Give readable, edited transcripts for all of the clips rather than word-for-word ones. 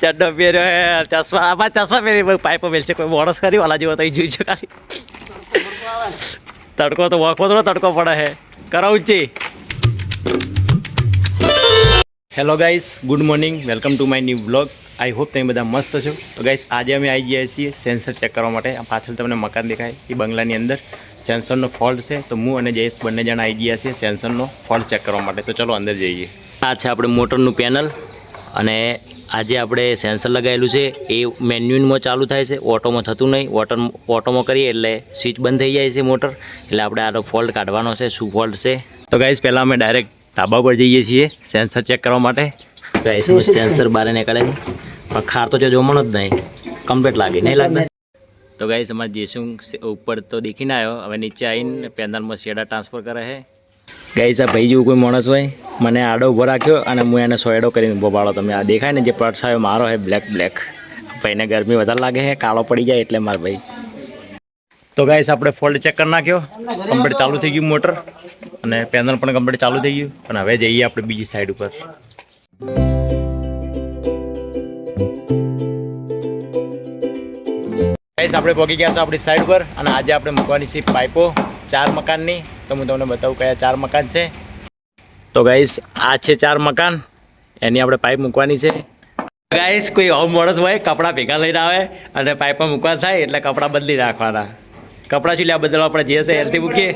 ચડ્ડો પહેર્યો હે, ચશ્મા આમાં ચશ્મા પહેરી પાઇપો મેલશે કોઈ માણસ ખરી વાલા જેવો તો જોઈ છે ખાલી. તડકો તો વખો તડકો પડે હે. કરાવું છે. Hello guys, good morning, welcome to my new blog. I hope તમે બધા મસ્ત છો. તો ગાઈસ આજે અમે આવી ગયા છીએ સેન્સર ચેક કરવા માટે. આ પાછળ તમને મકાન દેખાય એ બંગલાની અંદર સેન્સરનો ફોલ્ટ છે. તો હું અને જયેશ બંને જણા આવી ગયા છીએ સેન્સરનો ફોલ્ટ ચેક કરવા માટે. તો ચલો અંદર જઈએ. આ છે આપણે મોટરનું પેનલ અને આજે આપણે સેન્સર લગાવેલું છે એ મેન્યુઅલમાં ચાલુ થાય છે, ઓટોમાં થતું નહીં. ઓટોમાં કરીએ એટલે સ્વિચ બંધ થઈ જાય છે મોટર. એટલે આપણે આનો ફોલ્ટ કાઢવાનો છે, શું ફોલ્ટ છે. તો ગાઈસ પહેલાં અમે ડાયરેક્ટ ધાબા પર જઈએ છીએ સેન્સર ચેક કરવા માટે. ગાઈસ સેન્સર બહાર નીકળે છે પણ ખાર તો જો જોવાનો જ નહીં, કમ્પ્લીટ લાગે નહીં લાગતા. તો ગાઈસ અમારે જેસું ઉપર તો દેખીને આવ્યો, હવે નીચે આવીને પેનલમાં શેડા ટ્રાન્સફર કરે છે. ગાઈસ આ ભાઈ જેવું કોઈ માણસ હોય મને આડો ઊભો રાખ્યો અને હું એને સોયડો કરીને ઊભો પાડો. તમે આ દેખાય ને જે પડછાયો મારો છે બ્લેક. ભાઈને ગરમી વધારે લાગે છે, કાળો પડી જાય એટલે મારા ભાઈ. તો ગાઈસ આપણે ફોલ્ટ ચેક કરી નાખ્યો, કમ્પ્લીટ ચાલુ થઈ ગયું મોટર અને પેનલ પણ કમ્પ્લીટ ચાલુ થઈ ગયું. અને હવે જઈએ આપણે બીજી સાઈડ ઉપર. ગાઈસ આપણે પહોંચી ગયા છે આપણી સાઈડ પર અને આજે આપણે મૂકવાની છે પાઇપો 4 મકાનની. તો હું તમને બતાવું કયા 4 મકાન છે. તો ગાઈસ આ છે 4 મકાન, એની આપણે પાઇપ મૂકવાની છે. ગાઈસ કોઈ હોમ માણસ હોય કપડાં ભેગા લઈને આવે અને પાઇપમાં મૂકવા થાય એટલે કપડાં બદલી રાખવાના. કપડાં શું લ્યા બદલવા આપણે જે છે એલથી મૂકીએ.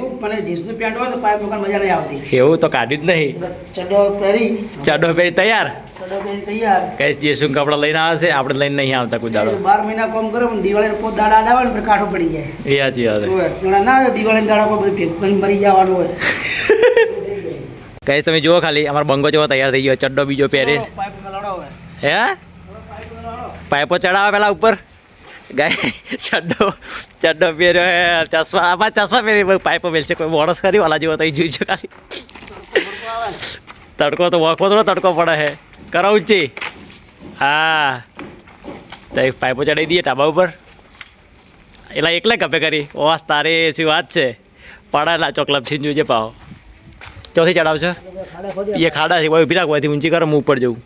એવું તો કાઢ્યું જ નહીં. ચડ્ડો પહેરી તૈયાર. કઈ જે શું કપડાં લઈને આવે છે આપણે લઈને નહીં આવતા કોઈ દાડો. 12 મહિના કામ કરો પણ દિવાળી પોત દાડા આવે ને કાઠો પડી જાય. એ સાચી વાત ના દિવાળી દાડા કોઈ બધું ભેગું મરી જવાનું હોય. કઈ તમે જુઓ ખાલી અમારો બંગો જેવો તૈયાર થઈ ગયો, ચડ્ડો બીજો પહેરે. હે પાઇપો ચડાવે પેલા ઉપર. ગાય ચડ્ડો પહેર્યો હે, ચશ્મા આમાં ચશ્મા પહેરી પાઇપો મેલશે કોઈ માણસ ખરી વાલા જેવો તો જોઈ છે ખાલી. તડકો તો વખો તડકો પડે હે. કરાવું છે. હા તો એક પાઇપો ચડાવી દઈએ ટાબા ઉપર. એટલે એકલે કપે કરી. ઓહ તારી શું વાત છે. પડાયેલા ચોકલેટ છીન જોજે પાવ. ચોથી ચડાવશે એ ખાડા છે ઉભી રાખવાથી ઊંચી કરો, હું ઉપર જવું.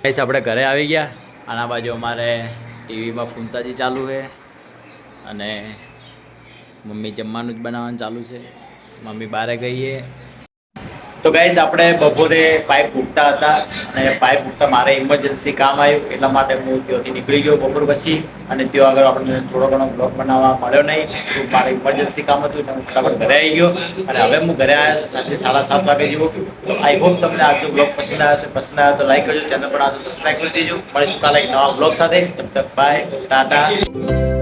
ગાઈસ આપણે ઘરે આવી ગયા. આના બાજુ અમારે ટીવીમાં ફૂમતાજી ચાલુ છે અને મમ્મી જમવાનું જ બનાવવાનું ચાલુ છે. મમ્મી બહાર ગઈએ. તો ગાઈસ આપણે બપોરે પાઇપ ફૂટતા હતા અને પાઇપ ફૂટતા મારે ઇમરજન્સી કામ આવ્યું એટલા માટે હું ત્યાંથી નીકળી ગયો બપોર પછી. અને ત્યાં આગળ આપણને થોડો ઘણો બ્લોગ બનાવવા મળ્યો નહીં. તો મારે ઇમરજન્સી કામ હતું એટલે હું ફટાફટ ઘરે આવી ગયો. અને હવે હું ઘરે આવ્યો સાંજે 7:30 વાગે જેવો. તો આઈ હોપ તમને આજનો બ્લોગ પસંદ આવ્યો છે. પસંદ આવ્યો તો લાઈક કરજો, ચેનલ પર આ તો સબસ્ક્રાઈબ કરી દેજો. મળીશું કાલે એક નવા બ્લોગ સાથે. તબ તક બાય, ટાટા.